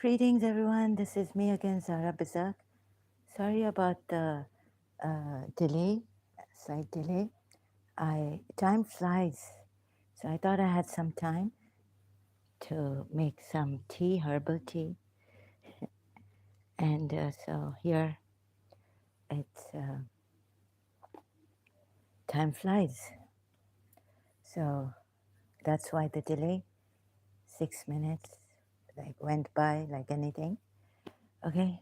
Greetings, everyone. This is me again, Zara Bizak. Sorry about the delay, slight delay. Time flies, so I thought I had some time to make some tea, herbal tea, and so here it's time flies. So that's why the delay. 6 minutes like went by like anything. Okay,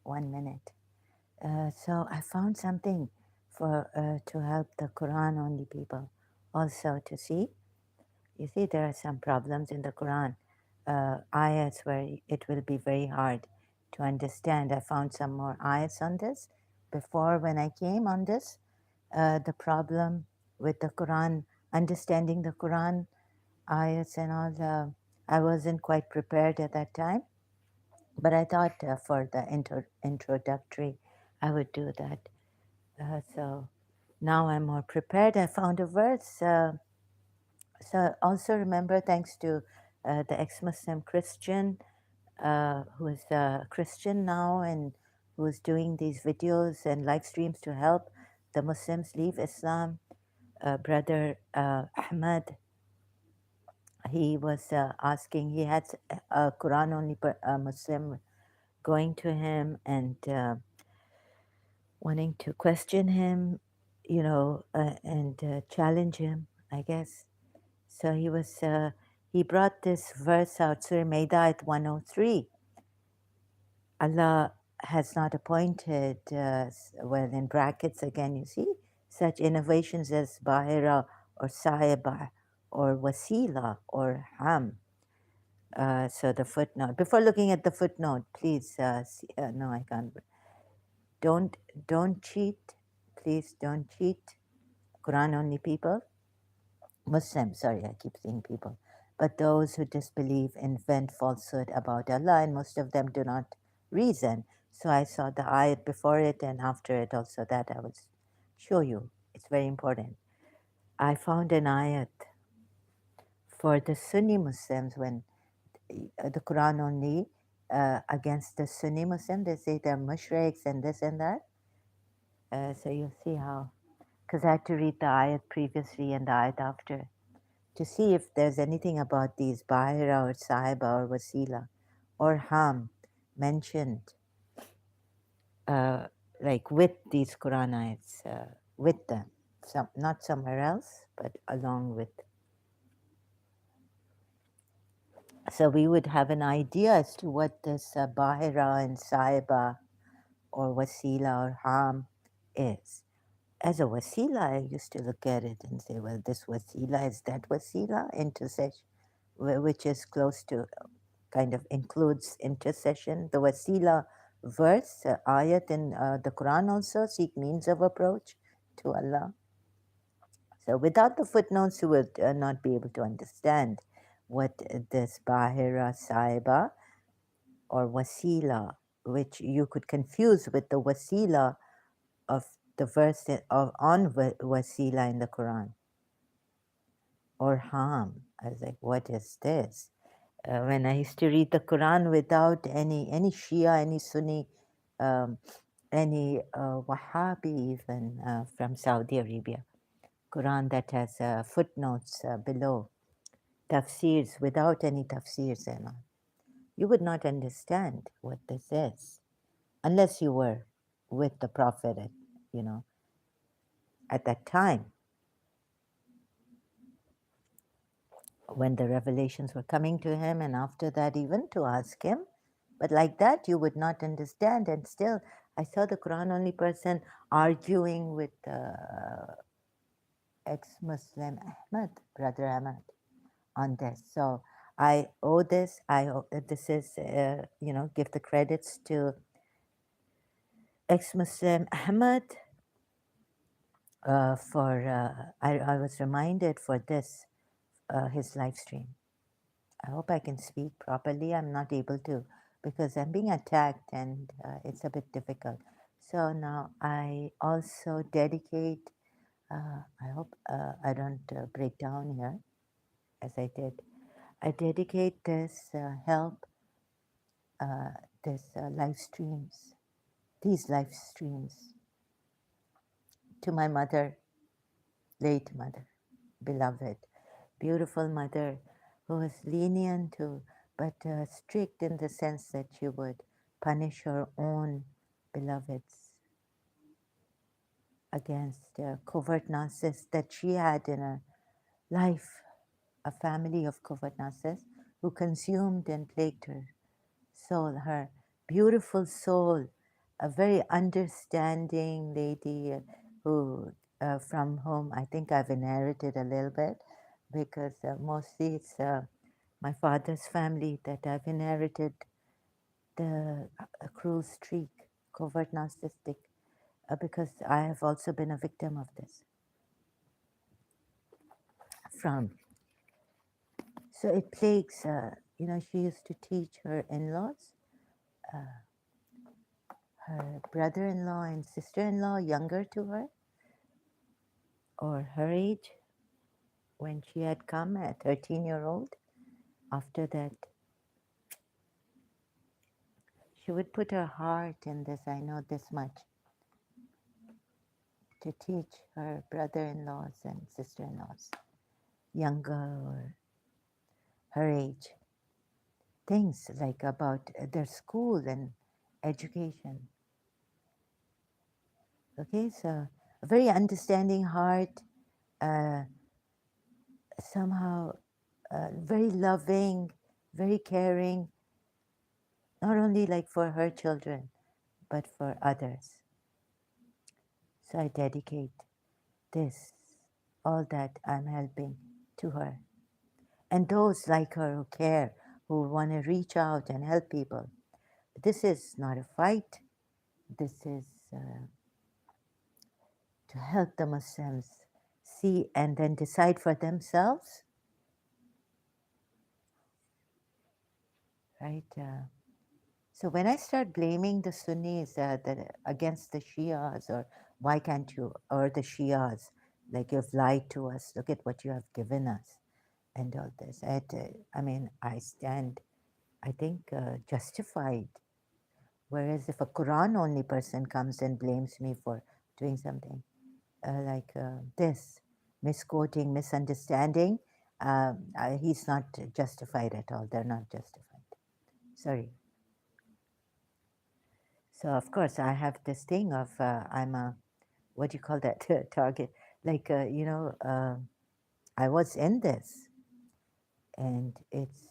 1 minute. So I found something for to help the Quran only people also to see. You see, there are some problems in the Quran, ayats where it will be very hard to understand. I found some more ayats on this. Before, when I came on this, the problem with the Quran, understanding the Quran ayats and all, I wasn't quite prepared at that time. But I thought for the introductory, I would do that. So now I'm more prepared. I found a verse. So also remember, thanks to the ex-Muslim Christian who is a Christian now and who is doing these videos and live streams to help the Muslims leave Islam. Brother Ahmad, he was asking, he had a Quran only Muslim going to him and wanting to question him, and challenge him, I guess. So he brought this verse out, Surah Maida at 103. Allah has not appointed, well, in brackets again, you see, such innovations as Bahira or Saiba or Wasila or Ham. So the footnote. Before looking at the footnote, please, no, I can't. Don't don't cheat, please don't cheat. Quran only people, Muslims. Sorry, I keep saying people, but those who disbelieve invent falsehood about Allah, and most of them do not reason. So I saw the ayat before it and after it also that I will show you. It's very important. I found an ayat for the Sunni Muslims when the Quran only against the Sunni Muslim. They say they're mushriks and this and that. So you'll see how, because I had to read the ayat previously and the ayat after to see if there's anything about these Bahira or Sahiba or Wasila or Ham mentioned, uh, like with these Quran ayats, with them. Not somewhere else, but along with. So we would have an idea as to what this Bahira and Sahiba or Wasila or Ham is. As a wasila, I used to look at it and say, well, this wasila is that wasila, intercession, which is close to, kind of includes intercession. The wasila verse, ayat in the Quran also, seek means of approach to Allah. So without the footnotes, you would not be able to understand what this Bahira Saiba or wasila, which you could confuse with the wasila of the verse on wasila in the Quran, or harm. I was like, what is this? When I used to read the Quran without any Shia, any Sunni, um, any Wahhabi even from Saudi Arabia, Quran that has footnotes below, tafsirs without any tafsirs and all, you would not understand what this is unless you were with the Prophet, you know, at that time when the revelations were coming to him, and after that, even to ask him. But like that, you would not understand. And still, I saw the Quran only person arguing with ex Muslim Ahmad, Brother Ahmad, on this. So I owe this. This is, give the credits to ex Muslim Ahmad for, I was reminded for this, his live stream. I hope I can speak properly. I'm not able to because I'm being attacked and it's a bit difficult. So now I also dedicate, I hope I don't break down here as I did. I dedicate this help uh, this live streams, these live streams to my mother, late mother, beloved, beautiful mother, who was lenient to, but strict in the sense that she would punish her own beloveds against covert narcissists that she had in her life, a family of covert narcissists who consumed and plagued her soul, her beautiful soul, a very understanding lady who, from whom I think I've inherited a little bit, because mostly it's my father's family that I've inherited the cruel streak, covert narcissistic, because I have also been a victim of this from. So it plagues, she used to teach her in-laws, her brother-in-law and sister-in-law younger to her, or her age, when she had come at 13-year-old. After that, she would put her heart in this, I know this much, to teach her brother-in-laws and sister-in-laws, younger or her age, things like about their school and education. Okay, so a very understanding heart, uh, somehow very loving, very caring, not only like for her children, but for others. So I dedicate this, all that I'm helping to her. And those like her who care, who want to reach out and help people. This is not a fight. This is to help the Muslims see and then decide for themselves, right? So when I start blaming the Sunnis against the Shias, or why can't you, or the Shias, like you've lied to us, look at what you have given us, and all this. I stand, I think, justified. Whereas if a Quran only person comes and blames me for doing something like this, misquoting, misunderstanding, he's not justified at all. They're not justified. Sorry. So of course I have this thing of I'm a, what do you call that, target? Like I was in this, and it's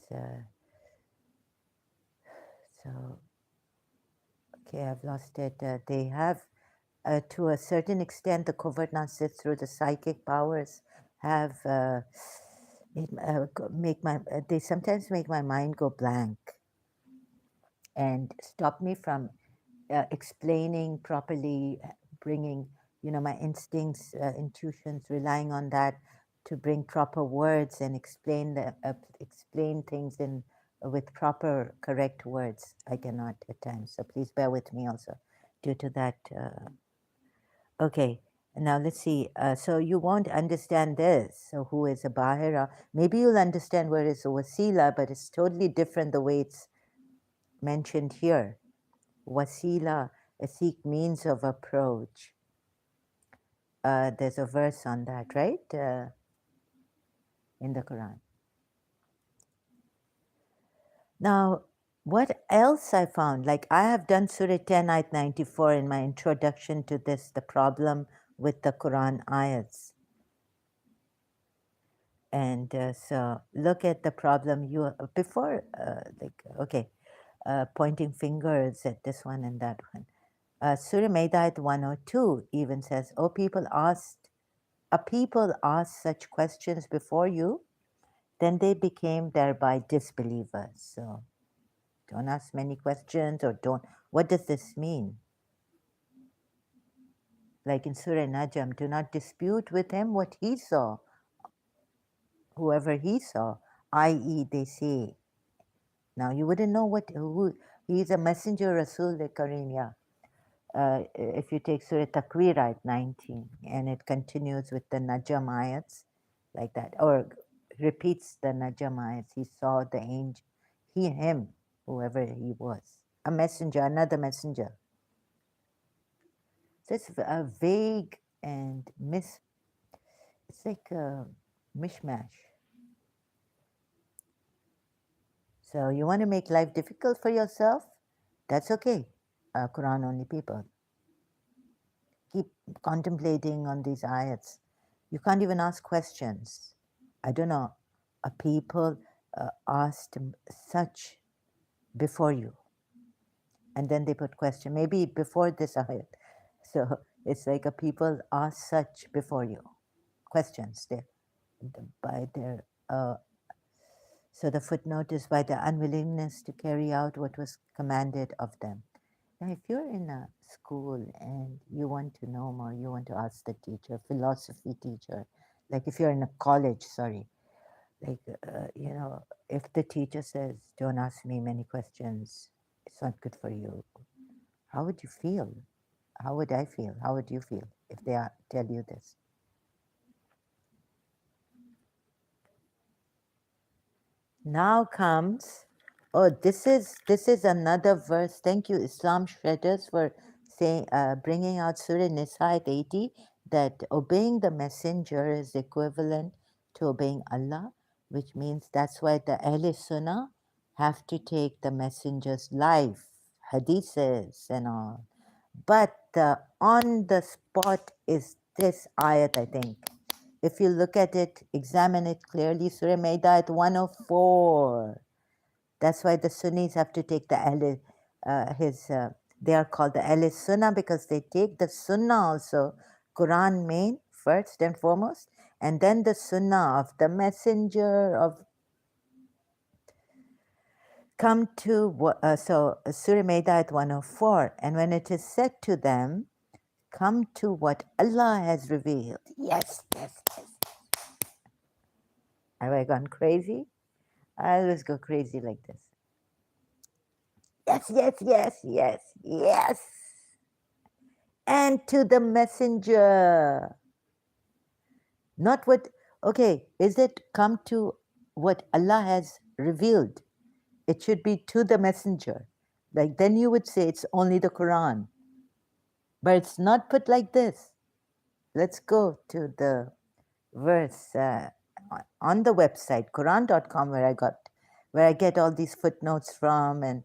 so okay. I've lost it. They have, to a certain extent, the covert narcissists through the psychic powers have make my. They sometimes make my mind go blank and stop me from explaining properly, bringing, my instincts, intuitions, relying on that to bring proper words and explain things in with proper, correct words. I cannot at times, so please bear with me also due to that. Okay, now let's see. So you won't understand this. So who is a Bahira? Maybe you'll understand where it's a wasila, but it's totally different the way it's mentioned here. Wasila, a seek means of approach. There's a verse on that, right? In the Quran. Now, what else I found? Like I have done Surah 10, Ayat 94 in my introduction to this, the problem with the Quran ayats. And so look at the problem you, before, pointing fingers at this one and that one. Surah Maida 102 even says, "O people a people asked such questions before you, then they became thereby disbelievers." So don't ask many questions, or don't. What does this mean? Like in Surah Najm, do not dispute with him what he saw, whoever he saw, i.e., they say. Now you wouldn't know who he's a messenger, Rasul Kareem, yeah. If you take Surah Takwir ayat 19, and it continues with the Najm ayats like that, or repeats the Najm ayats, he saw the angel, him, whoever he was. A messenger, another messenger. So it's a vague and it's like a mishmash. So you want to make life difficult for yourself? That's okay. Quran only people. Keep contemplating on these ayats. You can't even ask questions. I don't know. A people asked such before you, and then they put question. Maybe before this ayat. So it's like a people asked such before you questions. By their so the footnote is by their unwillingness to carry out what was commanded of them. Now, if you're in a school and you want to know more, you want to ask the teacher, philosophy teacher, like if you're in a college, sorry, like, if the teacher says, don't ask me many questions, it's not good for you, how would you feel? How would I feel? How would you feel if tell you this? Now comes, oh, this is another verse. Thank you, Islam Shredders, for saying, bringing out Surah Nisa at 80, that obeying the messenger is equivalent to obeying Allah, which means that's why the Ahl Sunnah have to take the messenger's life, hadiths and all. But on the spot is this ayat, I think. If you look at it, examine it clearly, Surah Maida at 104. That's why the Sunnis have to take the they are called the Ahl Sunnah because they take the Sunnah also, Quran main first and foremost, and then the Sunnah of the messenger of come to, so Surah Maida at 104, and when it is said to them, come to what Allah has revealed. Yes, yes, yes. Have I gone crazy? I always go crazy like this. Yes, yes, yes, yes, yes. And to the messenger. Not what, okay, is it come to what Allah has revealed? It should be to the messenger. Like then you would say it's only the Quran. But it's not put like this. Let's go to the verse on the website, Quran.com, where I get all these footnotes from, and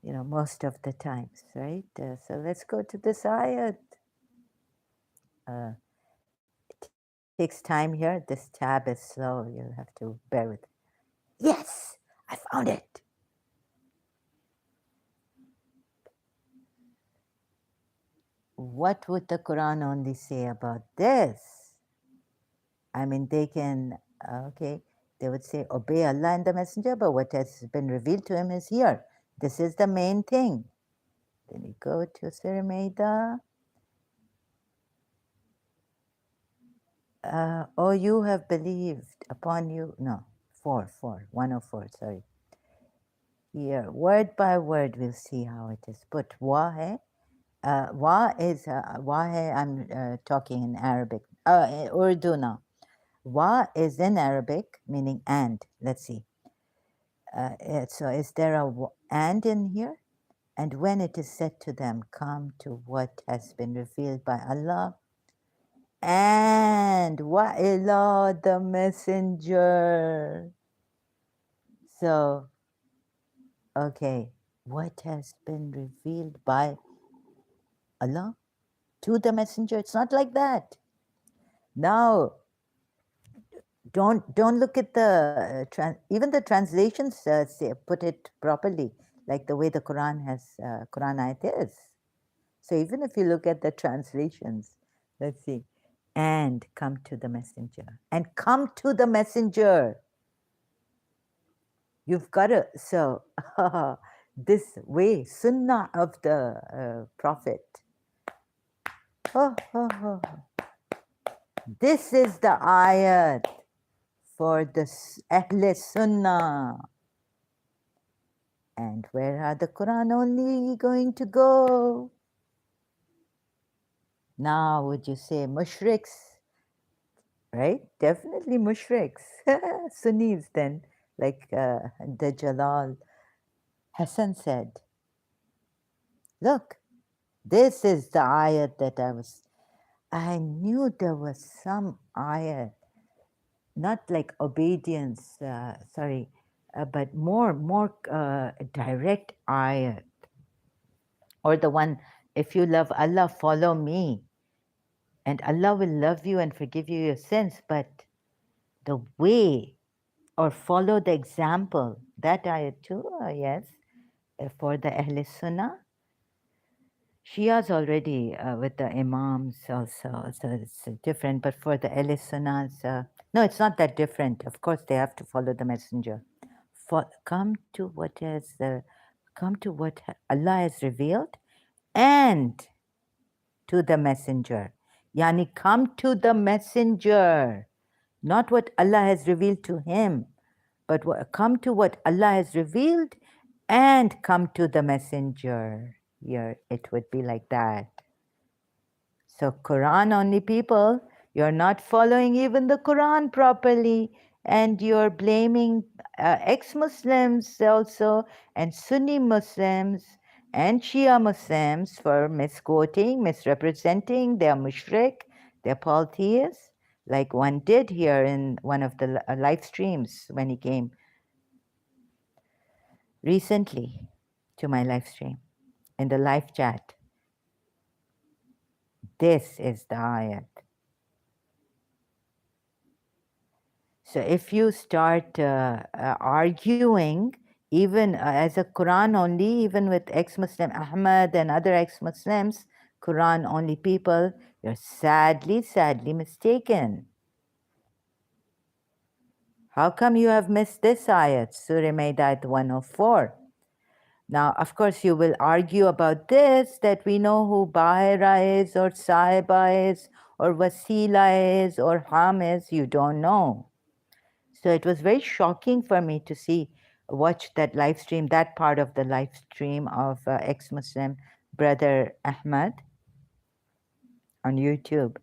most of the times, right? So let's go to this ayat. It takes time here. This tab is slow. You'll have to bear with it. Yes, I found it. What would the Quran only say about this? I mean, they can, they would say, obey Allah and the Messenger, but what has been revealed to him is here. This is the main thing. Then you go to Surah Maida. Oh, you have believed upon you. No, 104, sorry. Here, word by word, we'll see how it is put. Wa hai. Wa is, wa hai, I'm talking in Arabic. Urdu now. Wa is in Arabic, meaning and. Let's see. So is there a and in here? And when it is said to them, come to what has been revealed by Allah, and wa ila the messenger. So, okay, what has been revealed by Allah to the messenger? It's not like that. Now, don't look at the even the translations put it properly, like the way the Quran has Quran ayat is. So even if you look at the translations, let's see, and come to the messenger, and come to the messenger. You've got to, so this way, sunnah of the prophet. This is the ayat for the Ahl Sunnah. And where are the Quran only going to go? Now, would you say mushriks? Right? Definitely mushriks. Sunnis then, like the Jalal. Hassan said, look, this is the ayat that I knew there was some ayat, not like obedience, but more direct ayat, or the one, if you love Allah, follow me, and Allah will love you and forgive you your sins. But the way, or follow the example, that ayat too, yes, for the Ahl Sunnah. Shia's already with the Imams also, so it's different. But for the Ahl Sunnahs, no, it's not that different. Of course, they have to follow the Messenger. Come to what Allah has revealed, and to the Messenger. Yani, come to the Messenger, not what Allah has revealed to him, but come to what Allah has revealed and come to the Messenger. Here it would be like that. So Quran only people, you're not following even the Quran properly, and you're blaming ex-Muslims also, and Sunni Muslims and Shia Muslims for misquoting, misrepresenting. They're mushrik, they're polytheists, like one did here in one of the live streams when he came recently to my live stream in the live chat. This is the ayat. So if you start arguing, even as a Quran only, even with ex-Muslim Ahmad and other ex-Muslims, Quran only people, you're sadly, sadly mistaken. How come you have missed this ayat, Surah Maida 104? Now, of course, you will argue about this, that we know who Bahira is, or Sahiba is, or Wasila is, or Ham is. You don't know. So it was very shocking for me to watch that live stream, that part of the live stream of ex-Muslim brother Ahmad on YouTube.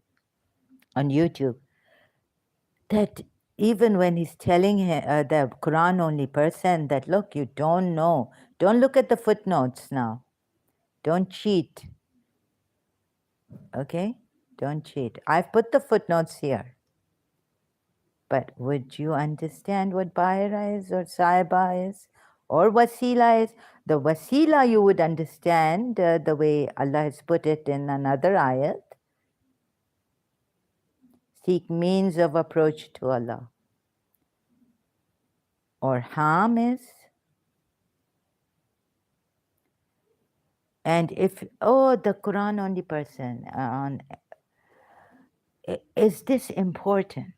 That even when he's telling the Quran only person that, look, you don't know. Don't look at the footnotes now. Don't cheat. Okay? Don't cheat. I've put the footnotes here. But would you understand what Bahira is, or Saiba is, or Wasila is? The Wasila you would understand the way Allah has put it in another ayat. Seek means of approach to Allah. Or Ham is. And if, the Quran only person, is this important?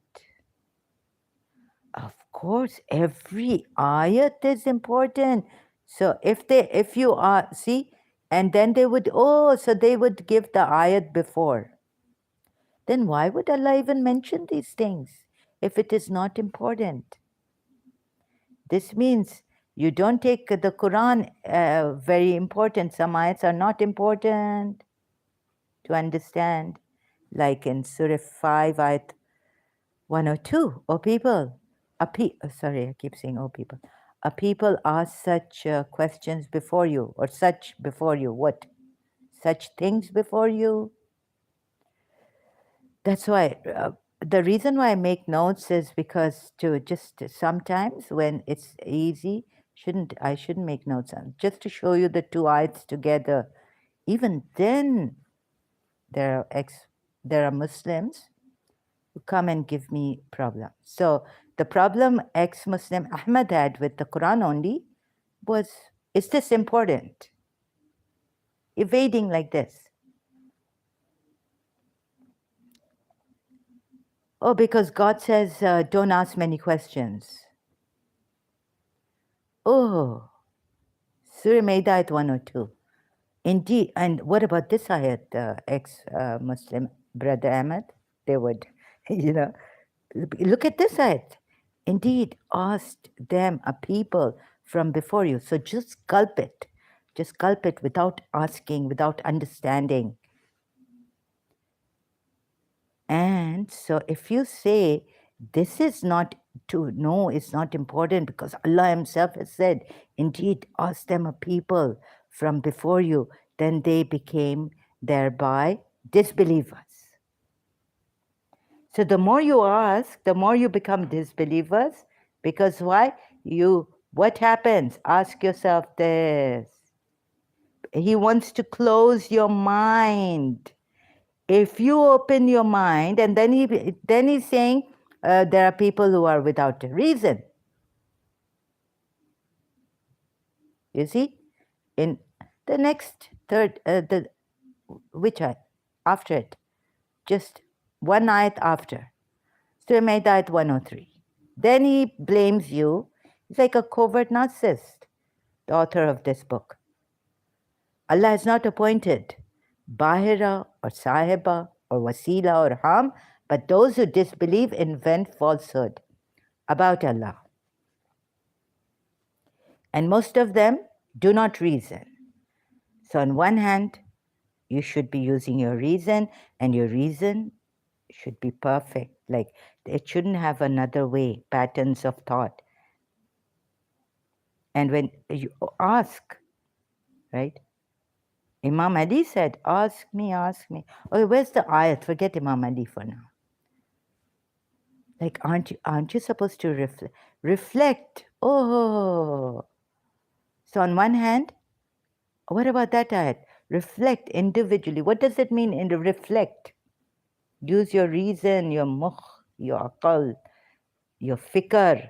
Of course, every ayat is important. So if you are, see, and then they would, so they would give the ayat before. Then why would Allah even mention these things if it is not important? This means you don't take the Quran very important. Some ayats are not important to understand. Like in Surah 5, ayat 102, O people, sorry, I keep saying, O people. A people ask such questions before you, or such before you. What? Such things before you? That's why, the reason why I make notes is because to just sometimes when it's easy, I shouldn't make notes on, just to show you the two ayats together. Even then, there are Muslims who come and give me problems. So the problem ex-Muslim Ahmad had with the Quran only was, is this important? Evading like this. Oh, because God says, don't ask many questions. Oh, Surah Maida ayat 102. Indeed, and what about this ayat, ex-Muslim brother Ahmad? They would, look at this ayat. Indeed, asked them a people from before you. So just gulp it. Just gulp it without asking, without understanding. And so if you say, this is not to know is not important, because Allah Himself has said, indeed, ask them a people from before you, then they became thereby disbelievers. So the more you ask, the more you become disbelievers, because why? What happens? Ask yourself this. He wants to close your mind. If you open your mind, and then he's saying there are people who are without a reason. You see, in the next third, which ayat? After it, just one ayat after, Surah Maida ayat 103. Then he blames you. He's like a covert narcissist, the author of this book. Allah has not appointed Bahira or Sahiba or Wasila or Ham, but those who disbelieve invent falsehood about Allah. And most of them do not reason. So, on one hand, you should be using your reason, and your reason should be perfect. Like, it shouldn't have another way, patterns of thought. And when you ask, right? Imam Ali said, ask me, ask me. Oh, where's the ayat? Forget Imam Ali for now. Like, aren't you supposed to reflect? Oh. So on one hand, what about that ayat? Reflect individually. What does it mean in the reflect? Use your reason, your mukh, your aqal, your fikr.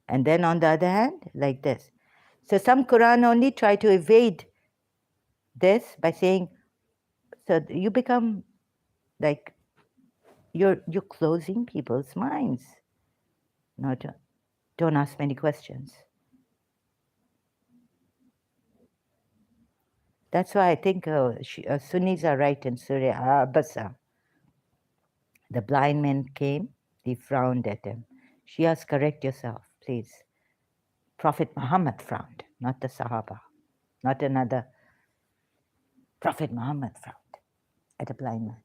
And then on the other hand, like this. So some Quran only try to evade this by saying, so you become like, you're closing people's minds. No, don't ask many questions. That's why I think Sunnis are right in Surah Abasa. The blind man came, he frowned at him. Shias, correct yourself, please. Prophet Muhammad frowned, not the Sahaba, not another. Prophet Muhammad frowned at a blind man.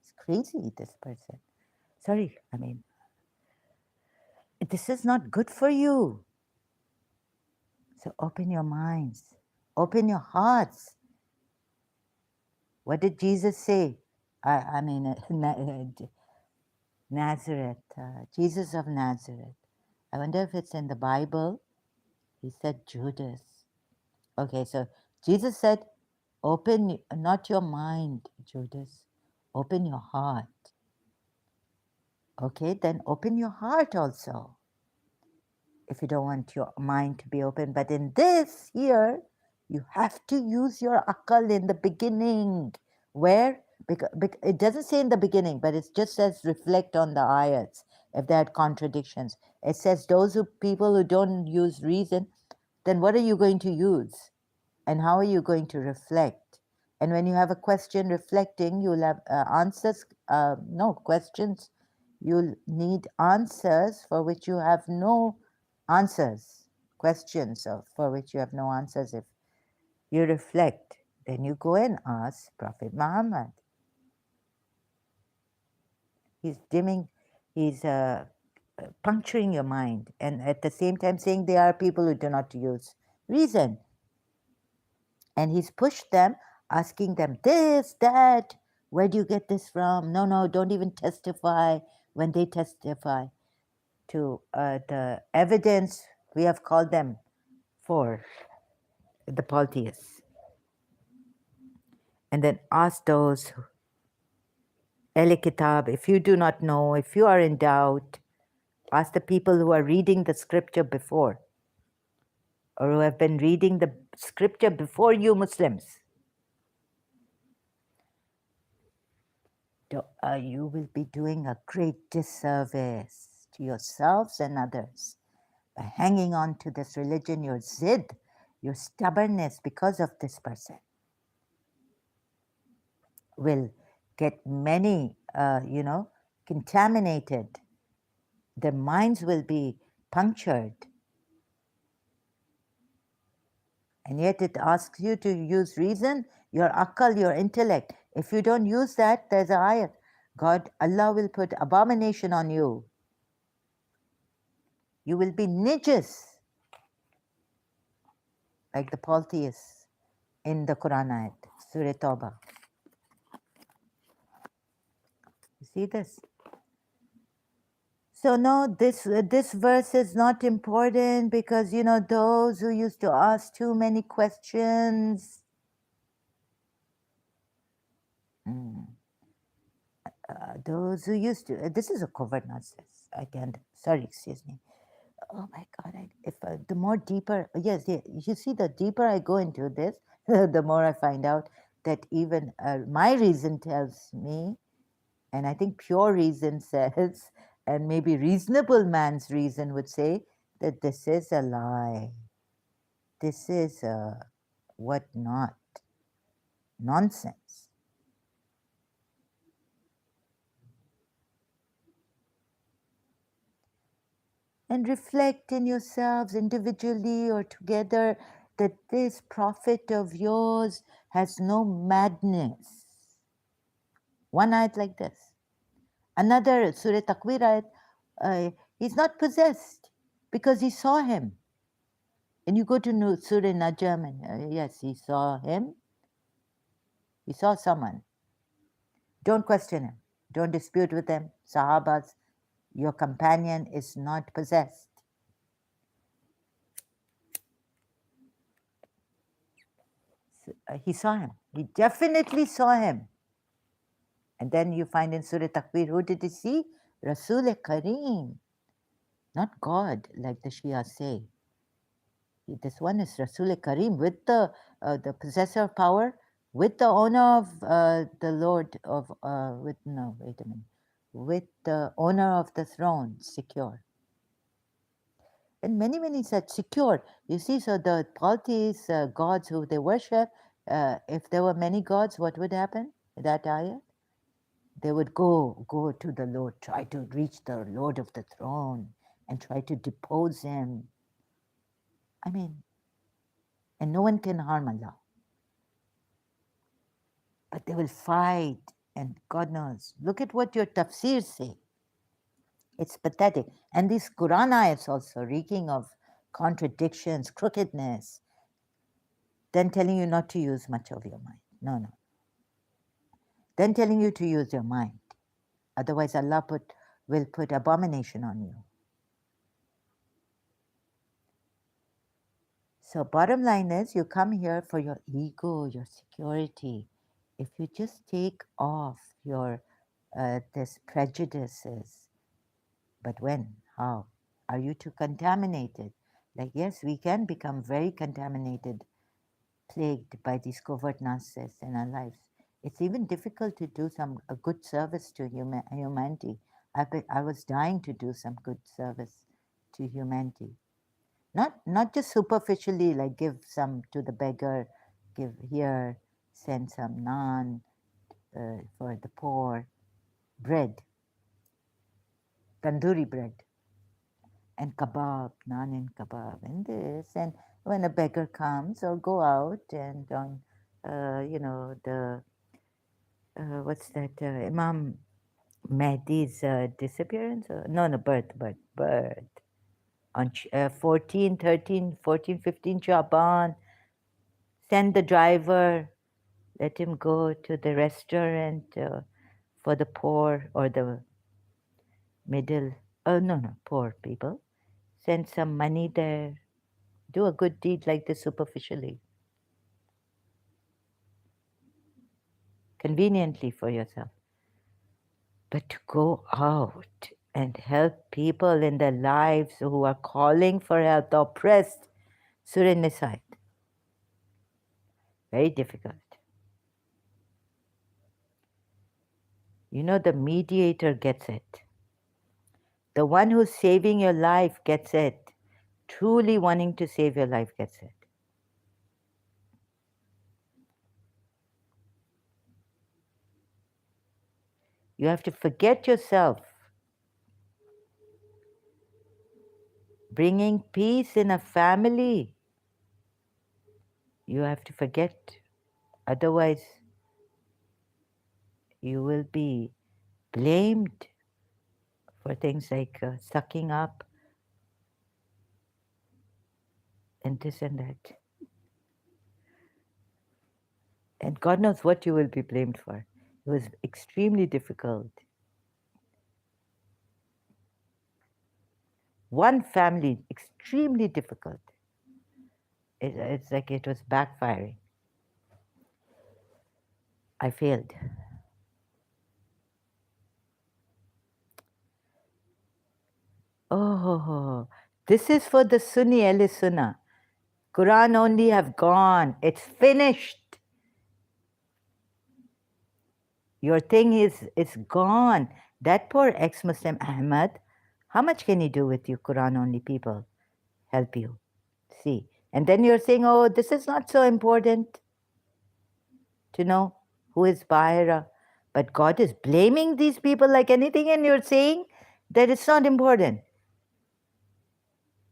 It's crazy, this person. Sorry, I mean, this is not good for you. So open your minds, open your hearts. What did Jesus say? Nazareth, Jesus of Nazareth. I wonder if it's in the Bible. He said Judas. Okay, so Jesus said, open not your mind, Judas, open your heart. Okay, then open your heart also, if you don't want your mind to be open. But in this here, you have to use your akal in the beginning. Where? Because it doesn't say in the beginning, but it just says reflect on the ayats if they had contradictions. It says people who don't use reason, then what are you going to use? And how are you going to reflect? And when you have a question reflecting, you'll have answers, no questions. You'll need answers for which you have no answers, questions for which you have no answers. If you reflect, then you go and ask Prophet Muhammad. He's puncturing your mind, and at the same time saying there are people who do not use reason. And he's pushed them, asking them this, that, where do you get this from? No, don't even testify. When they testify to the evidence we have called them for, the polytheists. And then ask those, Ehle Kitab, if you do not know, if you are in doubt, ask the people who are reading the scripture before, or who have been reading the scripture before you Muslims. You will be doing a great disservice to yourselves and others by hanging on to this religion, your zid, your stubbornness because of this person will get many, contaminated. Their minds will be punctured. And yet it asks you to use reason, your akal, your intellect. If you don't use that, there's a ayat. Allah will put abomination on you. You will be nijis, like the polytheists in the Quran ayat, Surah Tawbah. You see this? So no, this verse is not important because those who used to ask too many questions. Mm, those who used to. This is a covert nonsense. Again, sorry, excuse me. Oh my God! If the more deeper, yes, yeah, you see, the deeper I go into this, the more I find out that even my reason tells me, and I think pure reason says, and maybe reasonable man's reason would say that this is a lie. This is a what not nonsense. And reflect in yourselves individually or together that this prophet of yours has no madness. One ayat like this. Another Surah Takwir ayat, he's not possessed because he saw him. And you go to Surah Najm and yes, he saw him. He saw someone. Don't question him. Don't dispute with him. Sahabas, your companion is not possessed. He saw him. He definitely saw him. And then you find in Surah Takwir, who did he see? Rasul Kareem, not God, like the Shia say. This one is Rasul Kareem with the possessor of power, with the owner of the Lord of, with the owner of the throne, secure. And many, many such secure. You see, so the polytheists, gods who they worship, if there were many gods, what would happen? That ayah? They would go to the Lord, try to reach the Lord of the throne and try to depose him. I mean, and no one can harm Allah. But they will fight, and God knows. Look at what your tafsirs say. It's pathetic. And these Quran ayats also, reeking of contradictions, crookedness, then telling you not to use much of your mind. No. Then telling you to use your mind. Otherwise, Allah will put abomination on you. So bottom line is, you come here for your ego, your security. If you just take off your this prejudices, but when? How? Are you too contaminated? Like, yes, we can become very contaminated, plagued by these covert narcissists in our lives. It's even difficult to do a good service to humanity. I was dying to do some good service to humanity. Not just superficially, like give some to the beggar, give here, send some naan for the poor, bread, tandoori bread, and kebab, naan and kebab, and this. And when a beggar comes, or go out and on, the what's that? Imam Mehdi's disappearance? No, birth. On 14, 13, 14, 15 Shaban, send the driver, let him go to the restaurant for the poor or the middle, no, poor people. Send some money there. Do a good deed like this superficially, conveniently for yourself. But to go out and help people in their lives who are calling for help, the oppressed, Surah Nisa, very difficult. The mediator gets it. The one who's saving your life gets it. Truly wanting to save your life gets it. You have to forget yourself. Bringing peace in a family. You have to forget. Otherwise, you will be blamed for things like sucking up and this and that. And God knows what you will be blamed for. It was extremely difficult. One family, extremely difficult. It's like it was backfiring. I failed. Oh, this is for the Sunni Ahl Sunnah. Quran only have gone. It's finished. Your thing is it's gone. That poor ex-Muslim Ahmad, how much can he do with you Quran only people? Help you. See. And then you're saying, oh, this is not so important to know who is Bahira. But God is blaming these people like anything, and you're saying that it's not important.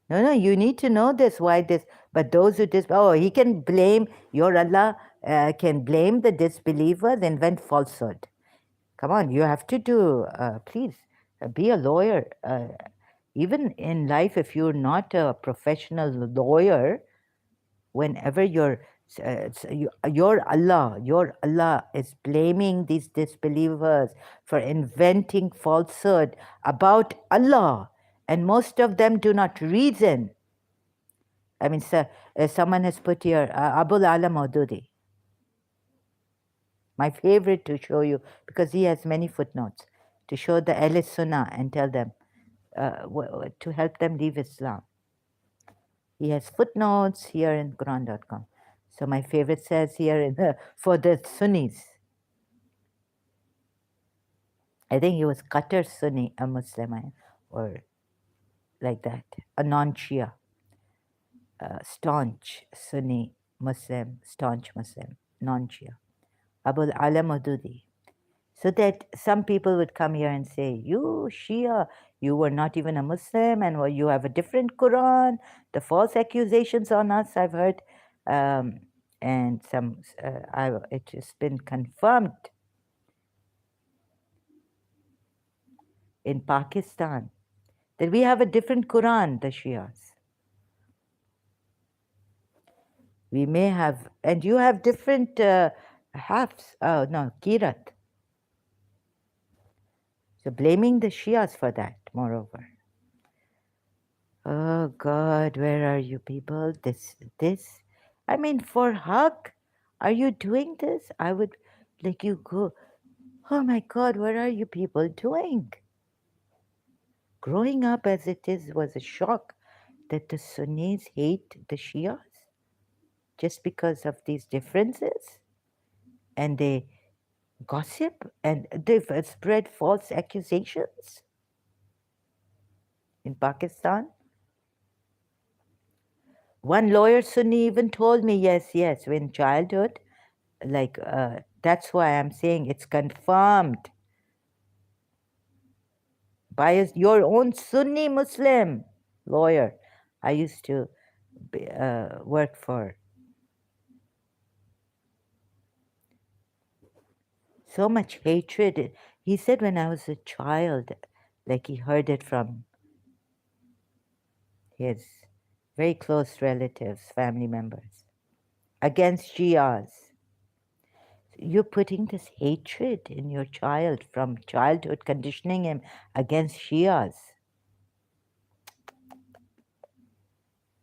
No, you need to know this, why this. But those who he can blame, your Allah can blame the disbelievers, invent falsehood. Come on, you have to do, please, be a lawyer. Even in life, if you're not a professional lawyer, whenever your Allah is blaming these disbelievers for inventing falsehood about Allah, and most of them do not reason. I mean, someone has put here, Abul Ala Maududi, my favorite to show you, because he has many footnotes, to show the Ahl Sunnah and tell them, to help them leave Islam. He has footnotes here in Quran.com. So my favorite says here for the Sunnis, I think he was Qatar Sunni, a Muslim, or like that, a non-Shia, staunch Sunni Muslim, staunch Muslim, non-Shia, Abul Ala Maududi. So that some people would come here and say, you Shia, you were not even a Muslim, and you have a different Quran, the false accusations on us I've heard, and it has been confirmed in Pakistan that we have a different Quran, the Shias. We may have, and you have different hafs, Kirat. So blaming the Shias for that, moreover. Oh God, where are you people? This. I mean, for hug, are you doing this? I would like you go, oh my God, what are you people doing? Growing up as it is was a shock that the Sunnis hate the Shias just because of these differences. And they gossip and they've spread false accusations in Pakistan. One lawyer Sunni even told me, yes, in childhood, like that's why I'm saying it's confirmed by your own Sunni Muslim lawyer. I used to work for. So much hatred. He said when I was a child, like he heard it from his very close relatives, family members, against Shias. You're putting this hatred in your child from childhood, conditioning him against Shias.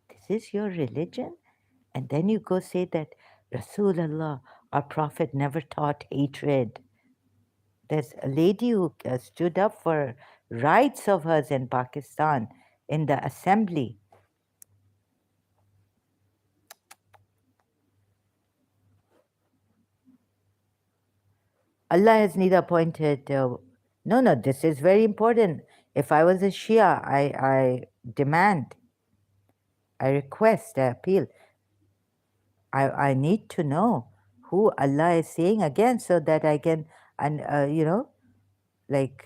This is your religion? And then you go say that Rasulullah, our Prophet, never taught hatred. There's a lady who stood up for rights of hers in Pakistan in the assembly. Allah has neither appointed. No, this is very important. If I was a Shia, I demand, I request, I appeal. I need to know who Allah is saying again so that I can, and like.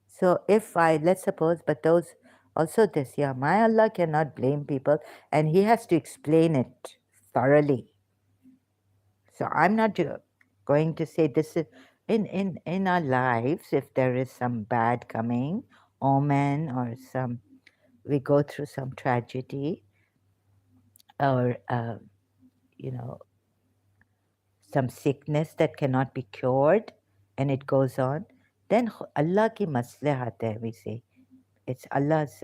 So if let's suppose, but those also this, my Allah cannot blame people, and He has to explain it thoroughly. So I'm not. going to say this is in our lives, if there is some bad coming, omen, or some, we go through some tragedy, or you know, some sickness that cannot be cured, and it goes on, then Allah ki maslahat hai, we say. It's Allah's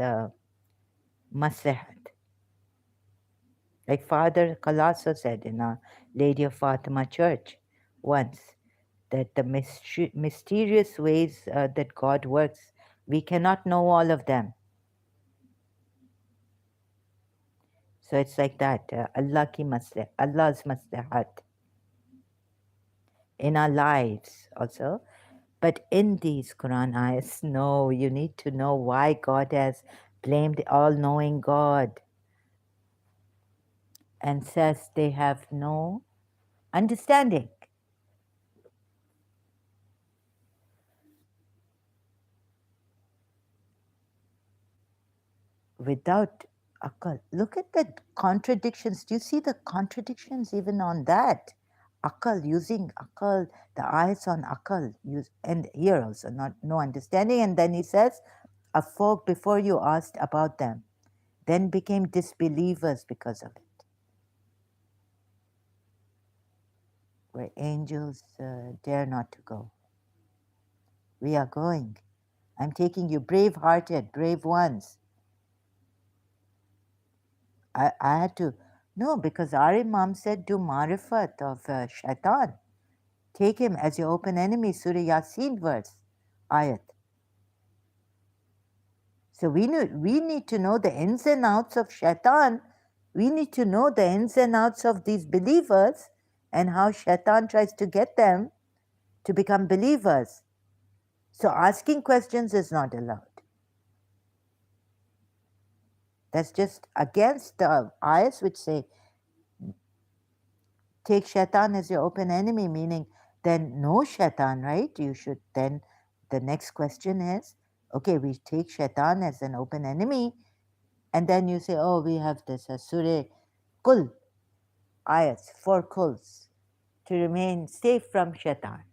maslahat. Like Father Kalaso said in our Lady of Fatima Church once, that the mysterious ways that God works, we cannot know all of them. So it's like that, Allah's maslahat in our lives also. But in these Quran ayahs, no, you need to know why God has blamed all-knowing God and says they have no understanding. Without akal. Look at the contradictions. Do you see the contradictions even on that? Akal, using akal, the eyes on akal, use, and here also not no understanding. And then he says, a folk before you asked about them, then became disbelievers because of it. Where angels dare not to go. We are going. I'm taking you, brave-hearted, brave ones. I had to, no, because our Imam said, do marifat of shaitan. Take him as your open enemy, Surah Yasin verse, ayat. So we need to know the ins and outs of shaitan. We need to know the ins and outs of these believers and how shaitan tries to get them to become believers. So asking questions is not allowed. That's just against the ayahs which say, take shaitan as your open enemy, meaning then no shaitan, right? You should then, the next question is, okay, we take shaitan as an open enemy, and then you say, oh, we have this Surah Kul, ayats, 4 kuls, to remain safe from shaitan.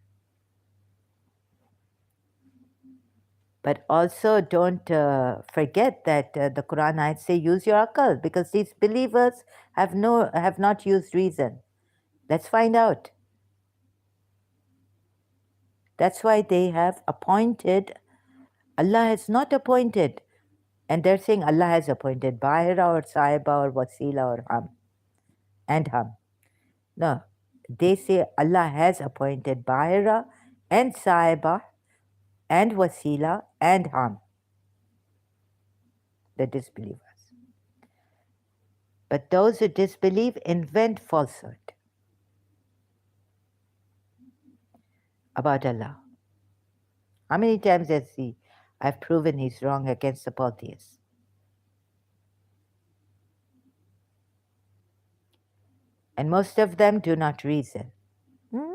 But also don't forget that the Quran ayats say use your akal, because these believers have not used reason. Let's find out. That's why they have appointed, Allah has not appointed, and they're saying Allah has appointed Bahira or Saiba or Wasila or Ham and Ham. No, they say Allah has appointed Bahira and Saiba and Wasila and Ham, the disbelievers. But those who disbelieve invent falsehood about Allah. How many times has I've proven he's wrong against the polytheists? And most of them do not reason. Hmm?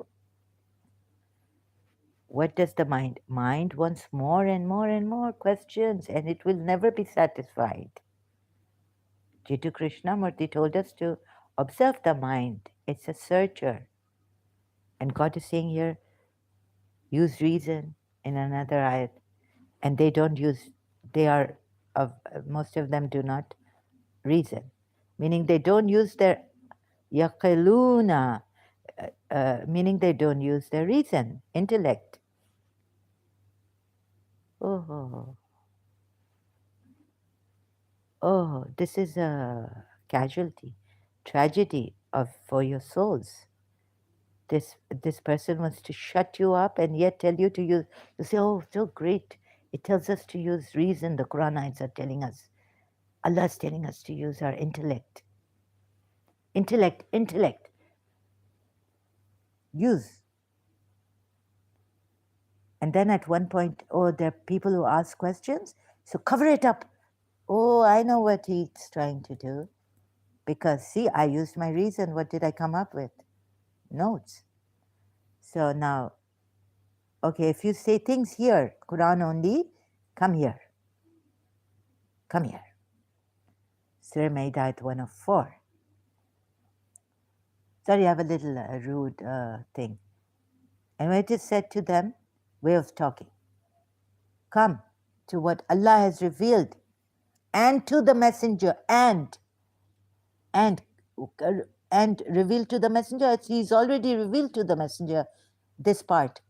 What does the mind? Mind wants more and more and more questions, and it will never be satisfied. Jitu Krishnamurti told us to observe the mind. It's a searcher. And God is saying here, use reason in another ayat. And they don't use, they are, most of them do not reason. Meaning they don't use their yaqiluna, meaning they don't use their reason, intellect. Oh, oh, this is a casualty, tragedy for your souls. This person wants to shut you up and yet tell you to use. You say, oh, so great. It tells us to use reason. The Quran ayats are telling us. Allah is telling us to use our intellect. Intellect, intellect. Use. And then at one point, oh, there are people who ask questions, so cover it up. Oh, I know what he's trying to do. Because, see, I used my reason. What did I come up with? Notes. So now, okay, if you say things here, Quran only, come here. Come here. Surah Maida ayat 104. Sorry, I have a little rude thing. And when it is said to them, way of talking, come to what Allah has revealed, and to the messenger, and and reveal to the messenger. He's already revealed to the messenger this part.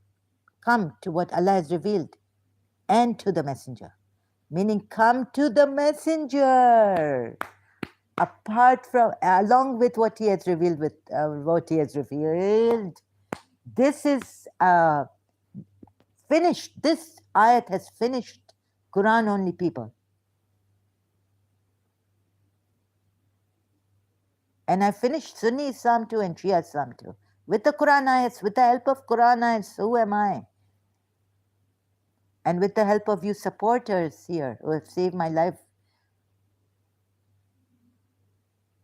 Come to what Allah has revealed, and to the messenger, meaning come to the messenger. Apart from, along with what he has revealed, this is finished. This ayat has finished Quran only people. And I finished Sunni Islam too and Shia Islam too. With the Quran ayats, with the help of Quran ayats, who am I? And with the help of you supporters here who have saved my life,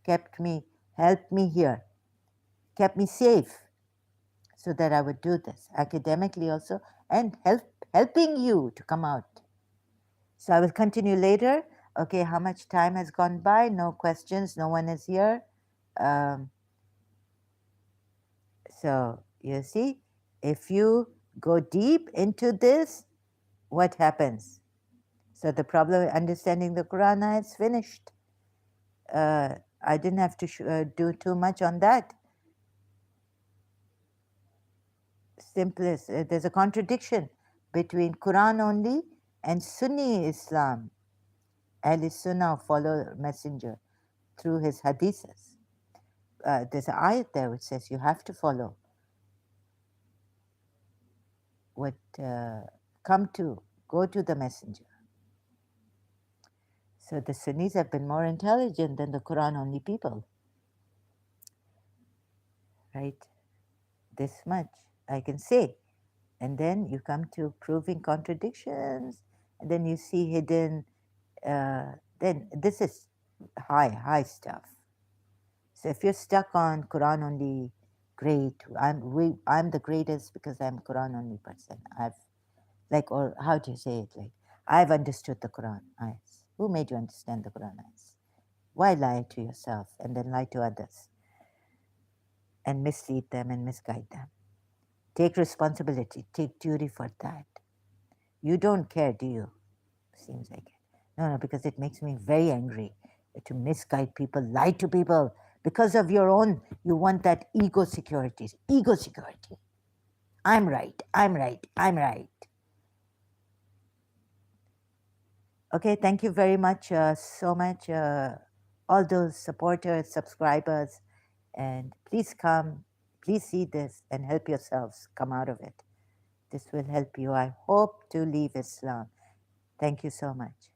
helped me here, kept me safe so that I would do this academically also, and helping you to come out. So I will continue later. Okay, how much time has gone by? No questions, no one is here. So you see, if you go deep into this, what happens? So the problem with understanding the Quran is finished. I didn't have to do too much on that. Simplest, there's a contradiction between Quran only and Sunni Islam. Ahl Sunnah follow Messenger through his hadiths. There's an ayat there which says you have to follow what go to the Messenger. So the Sunnis have been more intelligent than the Quran only people, right? This much I can say. And then you come to proving contradictions, and then you see hidden, then this is high stuff. So if you're stuck on Quran only, great. I'm the greatest because I'm Quran only person. Or how do you say it? Like, I've understood the Quran ayats. Who made you understand the Quran ayats? Why lie to yourself and then lie to others and mislead them and misguide them? Take responsibility, take duty for that. You don't care, do you? Seems like it. No, because it makes me very angry to misguide people, lie to people because of your own. You want that ego security. Ego security. I'm right. I'm right. I'm right. Okay, thank you very much, so much, all those supporters, subscribers, and please come, please see this and help yourselves come out of it. This will help you. I hope to leave Islam. Thank you so much.